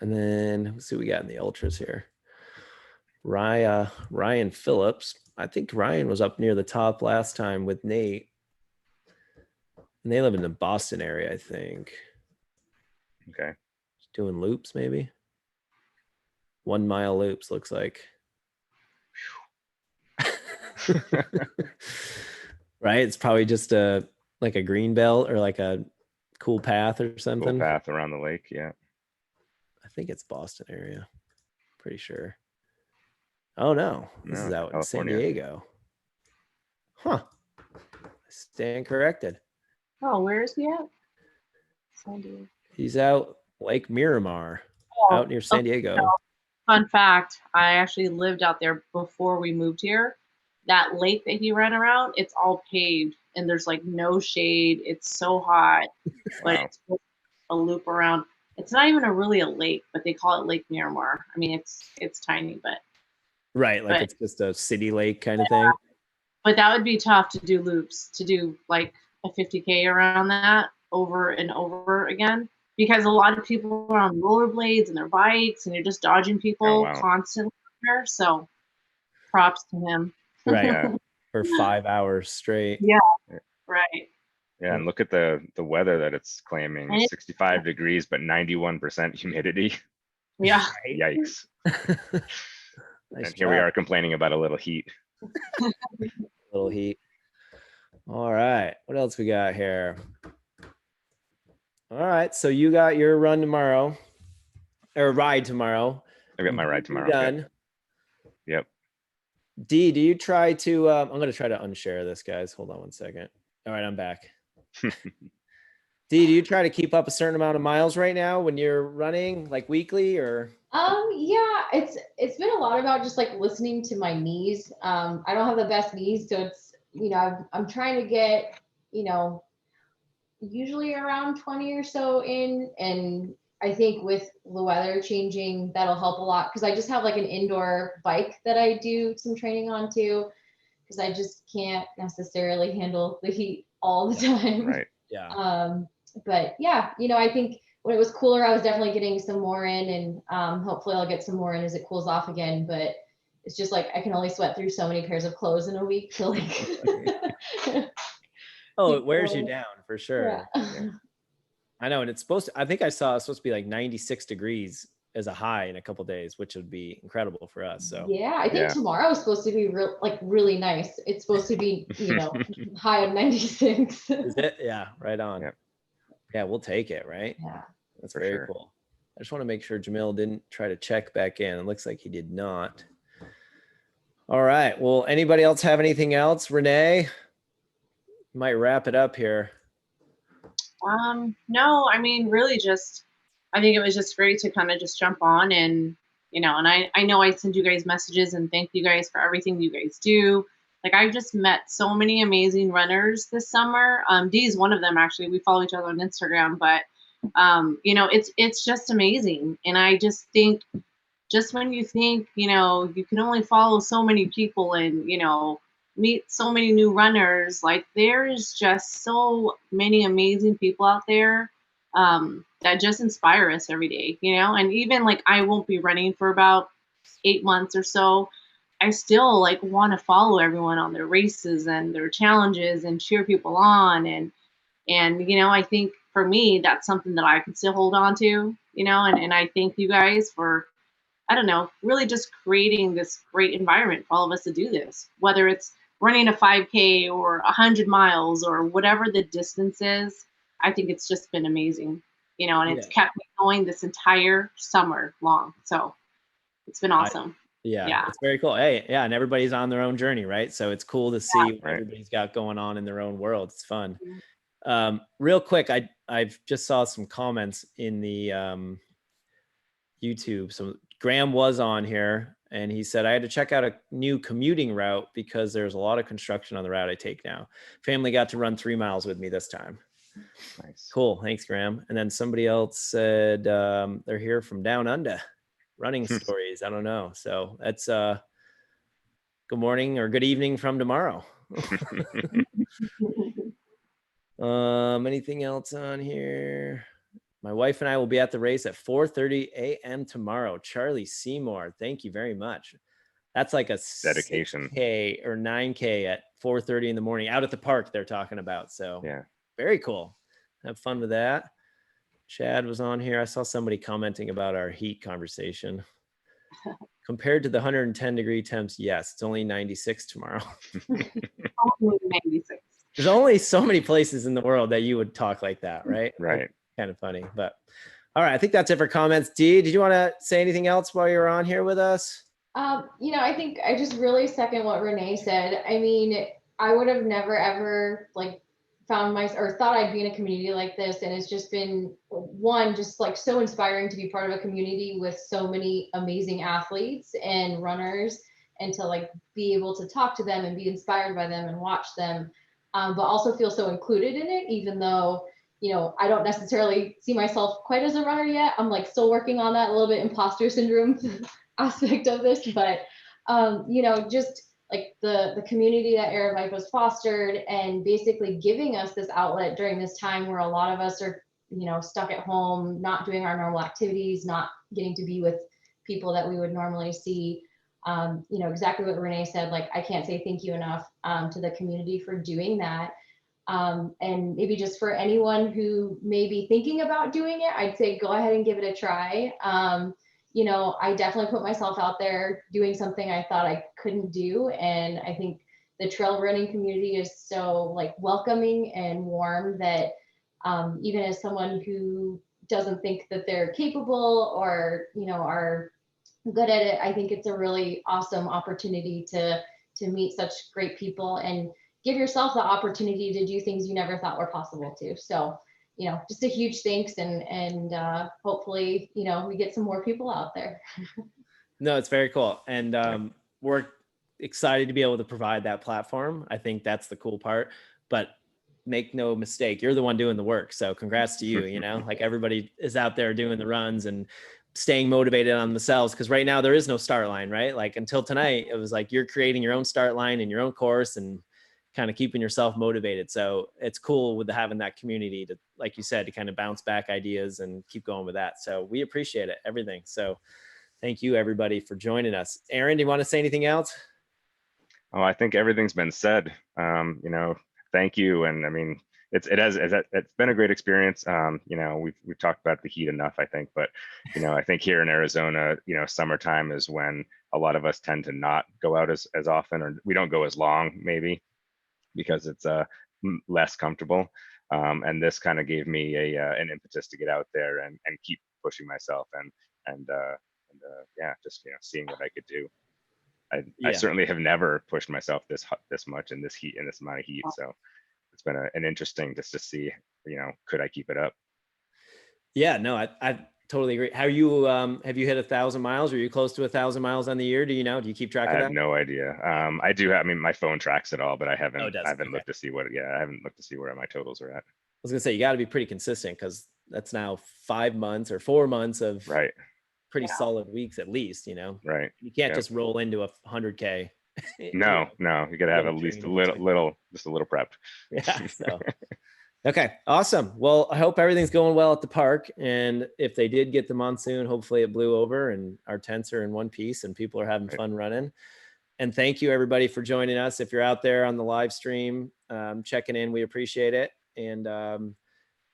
then let's see what we got in the ultras here. Ryan Phillips. I think Ryan was up near the top last time with Nate. And they live in the Boston area, I think. Okay. Doing loops, maybe. 1 mile loops, looks like. Right? It's probably just like a green belt or like a cool path or something. Cool path around the lake, yeah. I think it's Boston area. Pretty sure. Oh no, this is out California. in San Diego. Huh. I stand corrected. Oh, where is he at? San Diego. He's out Lake Miramar, out near San Diego. Fun fact, I actually lived out there before we moved here. That lake that he ran around, it's all paved and there's like no shade. It's so hot, but it's a loop around. It's not even really a lake, but they call it Lake Miramar. I mean, it's tiny, but right, like it's just a city lake kind of thing. But that would be tough to do loops, to do like a 50K around that over and over again, because a lot of people are on rollerblades and their bikes, and you're just dodging people constantly there. So, props to him. Right, for 5 hours straight. Yeah, right. Yeah, and look at the weather that it's claiming. 65 degrees, but 91% humidity. Yeah. Yikes. Nice and here we are complaining about a little heat. Little heat. All right. What else we got here? All right. So you got your run tomorrow, or ride tomorrow. I got my ride tomorrow. Done. Yep. D, do you try to, I'm going to try to unshare this, guys. Hold on one second. All right, I'm back. D, do you try to keep up a certain amount of miles right now when you're running, like weekly or? Yeah, it's been a lot about just like listening to my knees. I don't have the best knees, so it's, I'm trying to get, usually around 20 or so in, and I think with the weather changing, that'll help a lot, because I just have like an indoor bike that I do some training on too, because I just can't necessarily handle the heat all the time. Right. Yeah. But yeah, I think when it was cooler, I was definitely getting some more in, and hopefully I'll get some more in as it cools off again. But it's just like I can only sweat through so many pairs of clothes in a week to like. Oh, it wears you down for sure. Yeah. I know, and it's supposed to. I think I saw it's supposed to be like 96 degrees as a high in a couple days, which would be incredible for us. So yeah, I think tomorrow is supposed to be really nice. It's supposed to be high of 96. Is it? Yeah, right on. Yep. Yeah, we'll take it, right? Yeah. That's For very sure. cool. I just want to make sure Jamil didn't try to check back in. It looks like he did not. All right. Well, anybody else have anything else? Renee, might wrap it up here. No, I mean, really just, I think it was just great to kind of just jump on and, and I know I send you guys messages and thank you guys for everything you guys do. Like, I've just met so many amazing runners this summer. Dee is one of them, actually. We follow each other on Instagram, but, it's just amazing. And I just think, just when you think, you can only follow so many people and, meet so many new runners, like there's just so many amazing people out there that just inspire us every day, and even like I won't be running for about 8 months or so. I still like want to follow everyone on their races and their challenges and cheer people on. And I think for me, that's something that I can still hold on to, and I thank you guys for, I don't know, really just creating this great environment for all of us to do this, whether it's running a 5K or 100 miles or whatever the distance is. I think it's just been amazing, and it's kept me going this entire summer long. So it's been awesome. Yeah, it's very cool. Hey, yeah, and everybody's on their own journey, right? So it's cool to see what everybody's got going on in their own world. It's fun. Real quick, I've just saw some comments in the YouTube. So Graham was on here and he said, I had to check out a new commuting route because there's a lot of construction on the route I take now. Family got to run 3 miles with me this time. Nice. Cool. Thanks, Graham. And then somebody else said they're here from down under, running stories. I don't know. So that's good morning or good evening from tomorrow. Anything else on here? My wife and I will be at the race at 4:30 a.m. tomorrow. Charlie Seymour, thank you very much. That's like a dedication. 6K or 9K at 4:30 in the morning out at the park they're talking about. So yeah, very cool. Have fun with that. Chad was on here. I saw somebody commenting about our heat conversation. Compared to the 110-degree temps, yes, it's only 96 tomorrow. Only 96. There's only so many places in the world that you would talk like that, right? Right. Kind of funny, but all right. I think that's it for comments. Dee, did you want to say anything else while you're on here with us? I think I just really second what Renee said. I mean, I would have never ever found or thought I'd be in a community like this, and it's just been just like so inspiring to be part of a community with so many amazing athletes and runners, and to be able to talk to them and be inspired by them and watch them, but also feel so included in it, even though I don't necessarily see myself quite as a runner yet. I'm still working on that, a little bit imposter syndrome aspect of this, but just the community that Aerobic was fostered and basically giving us this outlet during this time where a lot of us are stuck at home, not doing our normal activities, not getting to be with people that we would normally see. Exactly what Renee said, I can't say thank you enough to the community for doing that. And maybe just for anyone who may be thinking about doing it, I'd say go ahead and give it a try. I definitely put myself out there doing something I thought I couldn't do. And I think the trail running community is so welcoming and warm that even as someone who doesn't think that they're capable or, are good at it, I think it's a really awesome opportunity to meet such great people and give yourself the opportunity to do things you never thought were possible too. So, just a huge thanks, and hopefully, we get some more people out there. No, it's very cool. And we're excited to be able to provide that platform. I think that's the cool part. But make no mistake, you're the one doing the work. So congrats to you, you know, like everybody is out there doing the runs and staying motivated on themselves. Cause right now there is no start line, right? Like until tonight, it was like you're creating your own start line and your own course and kind of keeping yourself motivated. So it's cool with having that community to, like you said, to kind of bounce back ideas and keep going with that. So we appreciate it, everything. So thank you everybody for joining us. Aaron, do you want to say anything else? Oh, I think everything's been said. You know, thank you. And I mean, it's been a great experience. You know, we've talked about the heat enough, I think, but you know, I think here in Arizona, you know, summertime is when a lot of us tend to not go out as often, or we don't go as long, maybe because it's less comfortable. And this kind of gave me an impetus to get out there and keep pushing myself and yeah, just, you know, seeing what I could do. I certainly have never pushed myself this much in this heat, in this amount of heat. So it's been an interesting just to see, you know, could I keep it up? Yeah, no, I totally agree. How you have you hit 1,000 miles? Are you close to 1,000 miles on the year? Do you know? Do you keep track of that? I have no idea. I do have, I mean, my phone tracks it all, but I haven't, Oh, I haven't looked to see what, I haven't looked to see where my totals are at. I was gonna say, you got to be pretty consistent because that's now 5 months or 4 months of pretty solid weeks at least, you know? Right. You can't just roll into 100K. No, you got to have at least a little, just a little prep. Yeah. So, okay, awesome. Well, I hope everything's going well at the park. And if they did get the monsoon, hopefully it blew over and our tents are in one piece and people are having fun running. And thank you everybody for joining us. If you're out there on the live stream, checking in, we appreciate it. And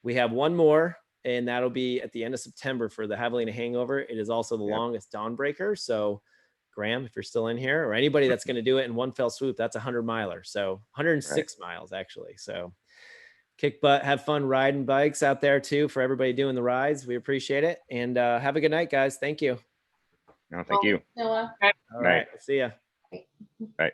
we have one more, and that'll be at the end of September for the Javelina Hangover. It is also the longest Dawnbreaker. So Graham, if you're still in here, or anybody that's going to do it in one fell swoop, that's 100 miler. So 106 miles actually. So kick butt, have fun riding bikes out there too for everybody doing the rides. We appreciate it. And have a good night, guys. Thank you. No, thank you. Noah. All right. See ya. Bye.